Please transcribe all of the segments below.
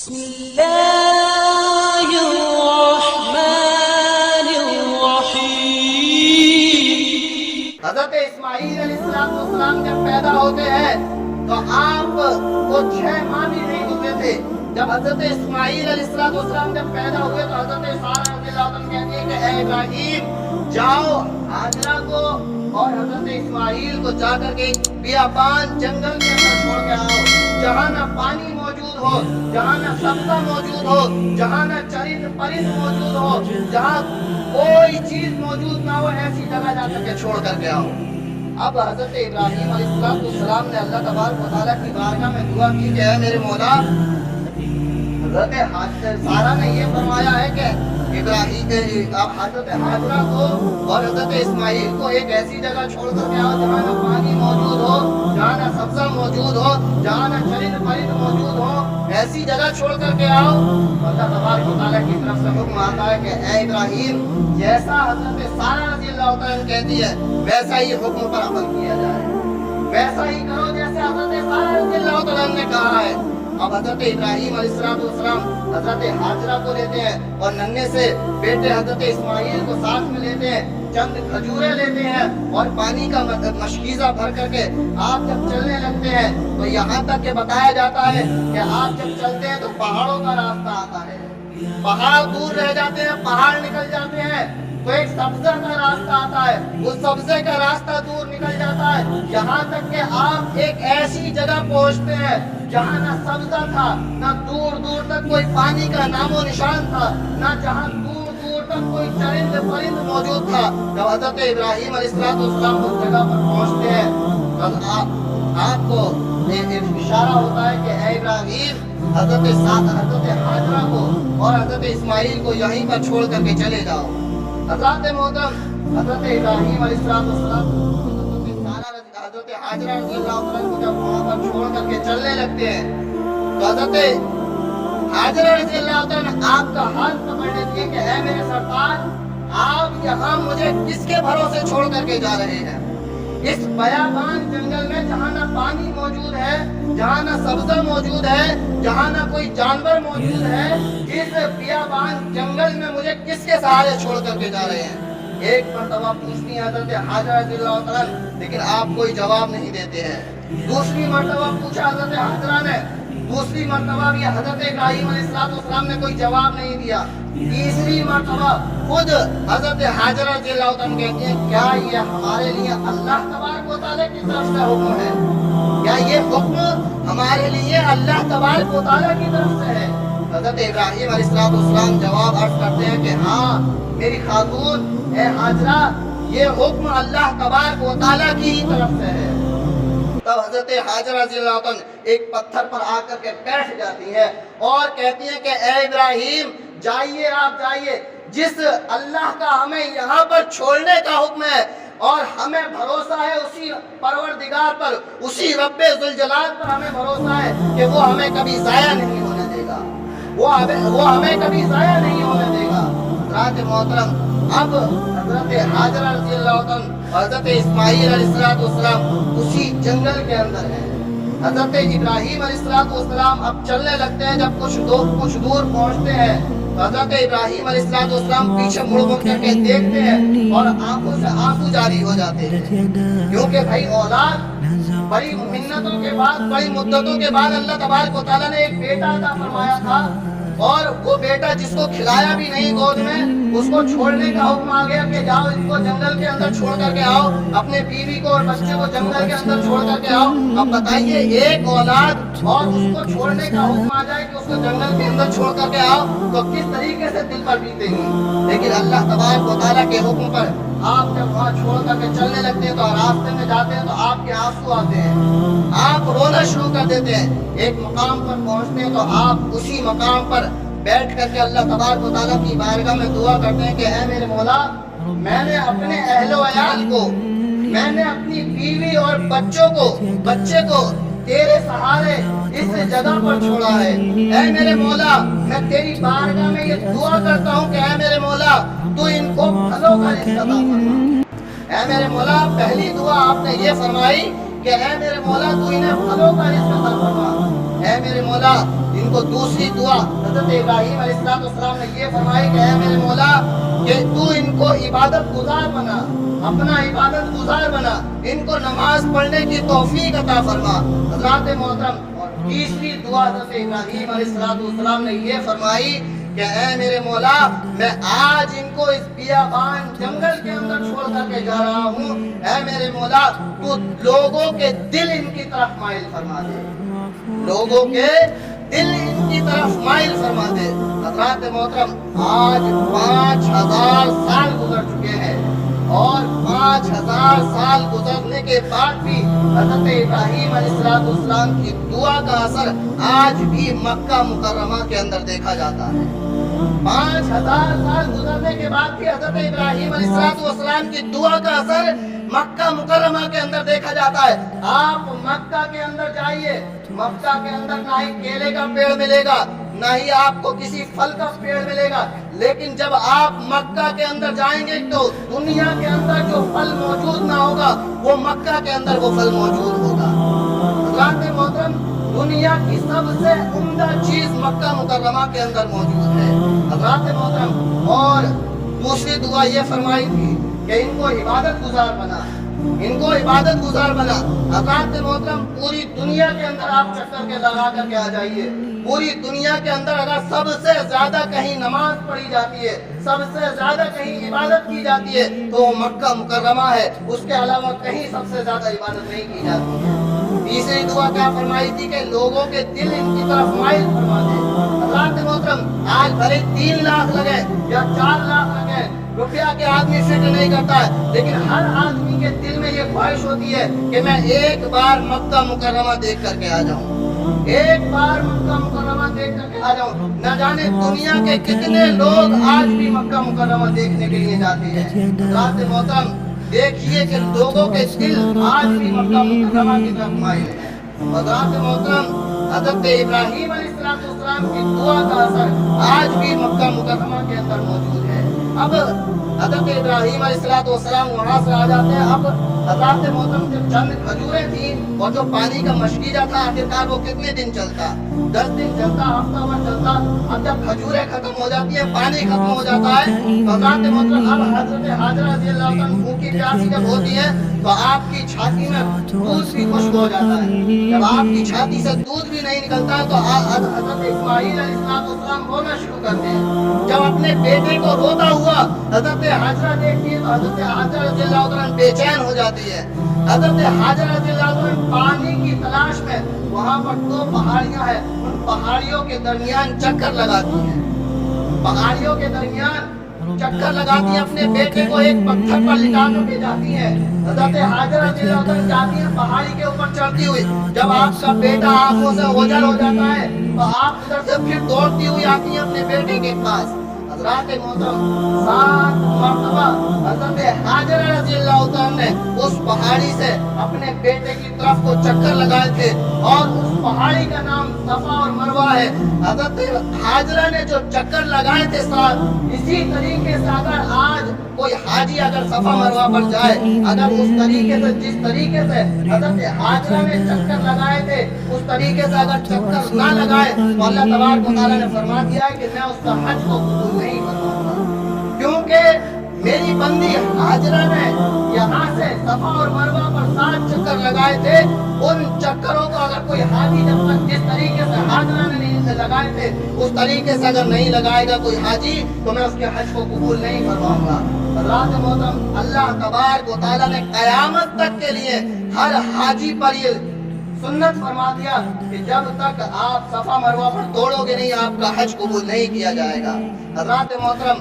بسم اللہ الرحمن الرحیم۔ حضرت اسماعیل علیہ السلام جب پیدا ہوتے ہیں تو آپ کو 6 ماہ بھی نہیں ہوتے تھے۔ جب حضرت اسماعیل علیہ السلام جب پیدا ہوئے تو حضرت سارہ رضی اللہ عنہ کہتی ہے کہ اے ابراہیم جاؤ ہاجرہ کو اور حضرت اسماعیل کو جا کر کے بیابان جنگل کے اندر چھوڑ کے آؤ، جہاں نہ پانی موجود ہو، جہاں نہ سبزہ موجود ہو، جہاں نہ چرند پرند موجود ہو، جہاں کوئی چیز موجود نہ ہو، ایسی جگہ جا کر کے چھوڑ کر کے آؤ۔ اب حضرت ابراہیم علیہ السلام نے اللہ تبارک و تعالیٰ کی بارگاہ میں دعا کی کہ اے میرے مولا، حضرت سارہ نے یہ فرمایا ہے کہ ابراہیم آپ حضرت ہاجرہ کو اور حضرت اسماعیل کو ایک ایسی جگہ چھوڑ کر کے آؤ جہاں نہ پانی موجود ہو، جہاں نہ سبزہ موجود ہو، جہاں نہ چرند پرند موجود ہو، ایسی جگہ چھوڑ کر کے آؤ۔ اللہ تبارک و تعالیٰ کی طرف سے حکم آتا ہے کہ اے ابراہیم جیسا حضرت سارہ رضی اللہ عنہ کہتی ہے ویسا ہی حکم پر عمل کیا جائے، ویسا ہی کرو جیسے حضرت سارہ رضی اللہ عنہ نے کہا ہے۔ اب حضرت ابراہیم علیہ السلام حضرت ہاجرہ کو لیتے ہیں اور ننھے سے بیٹے حضرت اسماعیل کو ساتھ میں لیتے ہیں، چند کھجوریں لیتے ہیں اور پانی کا مشکیزہ بھر کر کے آپ جب چلنے لگتے ہیں تو یہاں تک کہ بتایا جاتا ہے کہ آپ جب چلتے ہیں تو پہاڑوں کا راستہ آتا ہے، پہاڑ دور رہ جاتے ہیں، پہاڑ نکل جاتے ہیں تو ایک سبزہ کا راستہ آتا ہے، اس سبزے کا راستہ دور نکل جاتا ہے، یہاں تک کہ آپ ایک ایسی جگہ پہنچتے ہیں جہاں نہ سبزہ تھا، نہ دور دور تک کوئی پانی کا نام و نشان تھا، نہ جہاں دور دور تک کوئی چرند پرند موجود تھا۔ جب حضرت ابراہیم علیہ السلام اس جگہ پر پہنچتے ہیں تو آپ کو ایک اشارہ ہوتا ہے کہ اے ابراہیم حضرت ہاجرہ کو اور حضرت اسماعیل کو یہیں پر چھوڑ کر کے چلے جاؤ۔ حضرت محترم حضرت ابراہیم علیہ السلام حضرت ہاجرہ رضی اللہ عنہ کو جب وہاں پر چھوڑ کر کے چلنے لگتے ہیں تو حضرت ہاجرہ رضی اللہ عنہ آپ کا ہاتھ پکڑ لیتی ہے کہ اے میرے سرکار آپ یہاں مجھے کس کے بھروسے چھوڑ کر کے جا رہے ہیں؟ اس بیابان جنگل میں جہاں نہ پانی موجود ہے، جہاں نہ سبزہ موجود ہے، جہاں نہ کوئی جانور موجود ہے، اس بیابان جنگل میں مجھے کس کے سہارے چھوڑ کر کے جا رہے ہیں؟ ایک مرتبہ پوچھتی ہے حضرت ہاجرہ رضی اللہ عنہ لیکن آپ کوئی جواب نہیں دیتے ہیں۔ دوسری مرتبہ پوچھا حضرت ہاجرہ نے، دوسری مرتبہ بھی حضرت ابراہیم علیہ السلام نے کوئی جواب نہیں دیا۔ تیسری مرتبہ خود حضرت ہاجرہ رضی اللہ عنہ کہتی ہیں کیا یہ ہمارے لیے اللہ تبارک و تعالیٰ کی طرف سے حکم ہے؟ کیا یہ حکم ہمارے لیے اللہ تبارک و تعالیٰ کی طرف سے ہے؟ حضرت ابراہیم علیہ السلام جواب عرض کرتے ہیں کہ ہاں میری خاتون اے ہاجرہ یہ حکم اللہ تبارک و تعالیٰ کی ہی طرف سے ہے۔ تب حضرت ہاجرہ رضی اللہ عنہ ایک پتھر پر آ کر کے بیٹھ جاتی ہے اور کہتی ہیں کہ اے ابراہیم جائیے، آپ جائیے، جس اللہ کا ہمیں یہاں پر چھوڑنے کا حکم ہے اور ہمیں بھروسہ ہے اسی پروردگار پر، اسی رب ذوالجلال پر ہمیں بھروسہ ہے کہ وہ ہمیں کبھی ضائع نہیں ہونے دے گا، وہ ہمیں کبھی ضائع نہیں ہونے دے گا۔ حضرات محترم اب حضرت ہاجرہ رضی اللہ عنہ حضرت اسماعیل علیہ السلام اسی جنگل کے اندر ہیں۔ حضرت ابراہیم علیہ السلام اب چلنے لگتے ہیں، جب کچھ دور پہنچتے ہیں تو حضرت ابراہیم علیہ السلام پیچھے مڑ کر کے دیکھتے ہیں اور آنکھوں سے آنسو جاری ہو جاتے ہیں، کیونکہ بھائی اولاد بڑی محنتوں کے بعد، بڑی مدتوں کے بعد اللہ تبارک و تعالیٰ نے ایک بیٹا عطا فرمایا تھا اور وہ بیٹا جس کو کھلایا بھی نہیں گود میں اس کو چھوڑنے کا حکم آ گیا کہ جاؤ اس کو جنگل کے اندر چھوڑ کر کے آؤ، اپنے بیوی کو اور بچے کو جنگل کے اندر چھوڑ کر کے آؤ۔ اب بتائیے ایک اولاد اور اس کو چھوڑنے کا حکم آ جائے کہ اس کو جنگل کے اندر چھوڑ کر کے آؤ تو کس طریقے سے دل پر بیتے گی؟ لیکن اللہ تبارک و تعالیٰ کے حکم پر آپ جب وہاں چھوڑ کر کے چلنے لگتے ہیں تو راستے میں جاتے ہیں تو آپ کے آنسو آتے ہیں، آپ رونا شروع کر دیتے ہیں۔ ایک مقام پر پہنچتے ہیں تو آپ اسی مقام پر بیٹھ کر کے اللہ تبارک و تعالیٰ کی بارگاہ میں دعا کرتے ہیں کہ اے میرے مولا میں نے اپنے اہل و عیال کو، میں نے اپنی بیوی اور بچے کو تیرے سہارے اس جگہ پر چھوڑا ہے۔ اے میرے مولا میں تیری بارگاہ میں یہ دعا کرتا ہوں کہ اے میرے مولا تو ان کو پھلوں کا رزق عطا فرما۔ اے میرے مولا پہلی دعا آپ نے یہ فرمائی کہ اے میرے مولا تو انہیں پھلوں کا رزق عطا فرما۔ اے میرے مولا ان کو کو دوسری دعا حضرت ابراہیم علیہ السلام نے یہ فرمائی کہ اے میرے مولا کہ تو ان کو عبادت گزار بنا، اپنا عبادت گزار بنا، ان کو نماز پڑھنے کی توفیق عطا فرما۔ حضرات محترم، اور تیسری دعا حضرت ابراہیم علیہ السلام نے یہ فرمائی کہ اے میرے مولا میں آج ان کو اس بیابان جنگل کے اندر چھوڑ کر کے جا رہا ہوں، اے میرے مولا تو لوگوں کے دل ان کی طرف مائل فرما دے، لوگوں کے دل ان کی طرف مائل فرما دے۔ حضرات محترم، آج 5000 سال گزر چکے ہیں اور 5000 سال گزرنے کے بعد بھی حضرت ابراہیم علیہ السلام کی دعا کا اثر آج بھی مکہ مکرمہ کے اندر دیکھا جاتا ہے۔ 5000 سال گزرنے کے بعد بھی حضرت ابراہیم علیہ السلام کی دعا کا اثر مکہ مکرمہ کے اندر دیکھا جاتا ہے۔ آپ مکہ کے اندر جائیے، مکہ کے اندر نہ ہی کیلے کا پیڑ ملے گا، نہ ہی آپ کو کسی پھل کا پیڑ ملے گا، لیکن جب آپ مکہ کے اندر جائیں گے تو دنیا کے اندر جو پھل موجود نہ ہوگا وہ مکہ کے اندر وہ پھل موجود ہوگا۔ حضرات محترم، دنیا کی سب سے عمدہ چیز مکہ مکرمہ کے اندر موجود ہے۔ حضرات محترم، اور دوسری دعا یہ فرمائی تھی کہ ان کو عبادت گزار بنا، ان کو عبادت گزار بنا۔ حضرات محترم، پوری دنیا کے اندر آپ چکر کے لگا کر کے آ جائیے، پوری دنیا کے اندر اگر سب سے زیادہ کہیں نماز پڑھی جاتی ہے، سب سے زیادہ کہیں عبادت کی جاتی ہے تو وہ مکہ مکرمہ ہے، اس کے علاوہ کہیں سب سے زیادہ عبادت نہیں کی جاتی ہے۔ تیسری دعا کیا فرمائی تھی کہ لوگوں کے دل ان کی طرف مائل فرما دے۔ حضرات محترم، آج بھلے 3 لاکھ لگے یا 4 لاکھ لگے، روپیہ کے آدمی فکر نہیں کرتا ہے، لیکن ہر آدمی کے دل میں یہ خواہش ہوتی ہے کہ میں ایک بار مکہ مکرمہ دیکھ کر کے آ جاؤں، ایک بار مکہ مکرمہ دیکھ کر کے آ جاؤں۔ نہ جانے دنیا کے کتنے لوگ آج بھی مکہ مکرمہ دیکھنے کے لیے جاتے ہیں۔ حضرات محترم، دیکھیے کہ لوگوں کے دل آج بھی مکہ مکرمہ کی طرف مائل ہیں۔ حضرات محترم، حضرت ابراہیم علیہ السلام کی دعا کا اثر آج بھی مکہ مکرمہ کے اندر موجود ہے۔ اب حضرت ابراہیم علیہ السلام وہاں سے آ جاتے ہیں۔ اب حضرات محترم، جب چند کھجوریں تھیں اور جو پانی کا مشکیزہ تھا، آخرکار وہ کتنے دن چلتا؟ 10 دن چلتا، ہفتہ بھر چلتا۔ اب جب کھجوریں ختم ہو جاتی ہیں، پانی ختم ہو جاتا ہے تو حضرات محترم اب حضرت حاجرہ رضی اللہ عنہ بھوکی پیاسی جب ہوتی ہے تو آپ کی چھاتی میں دودھ بھی خشک ہو جاتا ہے۔ جب آپ کی چھاتی سے دودھ بھی نہیں نکلتا تو حضرت اسماعیل علیہ السلام رونا شروع کرتے ہیں۔ جب اپنے بیٹے کو روتا ہوا حضرت حاجرہ دیکھتی ہے تو حضرت حاجرہ رضی اللہ عنہ بے چین ہو جاتی ہے۔ حضرت حاجرہ رضی اللہ عنہ پانی کی تلاش میں وہاں پر 2 پہاڑیاں ہیں، ان پہاڑیوں کے درمیان چکر لگاتی ہیں، پہاڑیوں کے درمیان چکر لگاتی ہیں، اپنے بیٹے کو ایک پتھر پر لٹا کر کے جاتی ہیں۔ حضرت حاجرہ رضی اللہ عنہ جاتی ہیں پہاڑی کے اوپر چڑھتی ہوئی۔ جب آپ کا بیٹا آنکھوں سے اوجھل ہو جاتا ہے تو آپ ادھر سے پھر دوڑتی ہوئی آتی ہیں اپنے بیٹے کے پاس۔ حضرات محترم، 7 مرتبہ حضرت حاجرہ رضی اللہ عنہ نے اس پہاڑی سے اپنے بیٹے کی طرف کو چکر لگائے تھے اور اس پہاڑی کا نام صفا اور مروہ ہے۔ حضرت حاجرہ نے جو چکر لگائے تھے ساتھ، اسی طریقے سے اگر آج کوئی حاجی اگر صفا مروہ پر جائے، اگر اس طریقے سے جس طریقے سے حضرت حاجرہ نے چکر لگائے تھے اس طریقے سے اگر چکر نہ لگائے تو اللہ تبارک و تعالیٰ نے فرما دیا ہے کہ میں اس کا حج کو قبول نہیں کروں گا، کیونکہ میری بندی حاجرہ نے یہاں سے صفا اور مروہ پر 7 چکر لگائے تھے۔ ان چکروں کو اگر کوئی حاجی جب تک جس طریقے سے حاجرہ نے نہیں لگائے تھے اس طریقے سے اگر نہیں لگائے گا کوئی حاجی تو میں اس کے حج کو قبول نہیں فرماؤں گا۔ حضرات محترم، اللہ تبارک و تعالیٰ نے قیامت تک کے لیے ہر حاجی پر یہ سنت فرما دیا کہ جب تک آپ صفا مروہ پر دوڑو گے نہیں آپ کا حج قبول نہیں کیا جائے گا۔ حضرات محترم،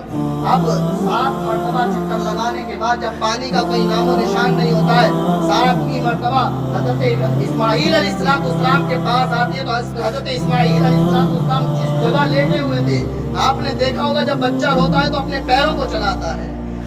اب 7 مرتبہ چکر لگانے کے بعد جب پانی کا کوئی نام و نشان نہیں ہوتا ہے، 7ویں مرتبہ حضرت اسماعیل علیہ السلام کے پاس آتی ہے تو حضرت اسماعیل علیہ السلام جس جگہ لیٹے ہوئے تھے، آپ نے دیکھا ہوگا جب بچہ روتا ہے تو اپنے پیروں کو چلاتا ہے۔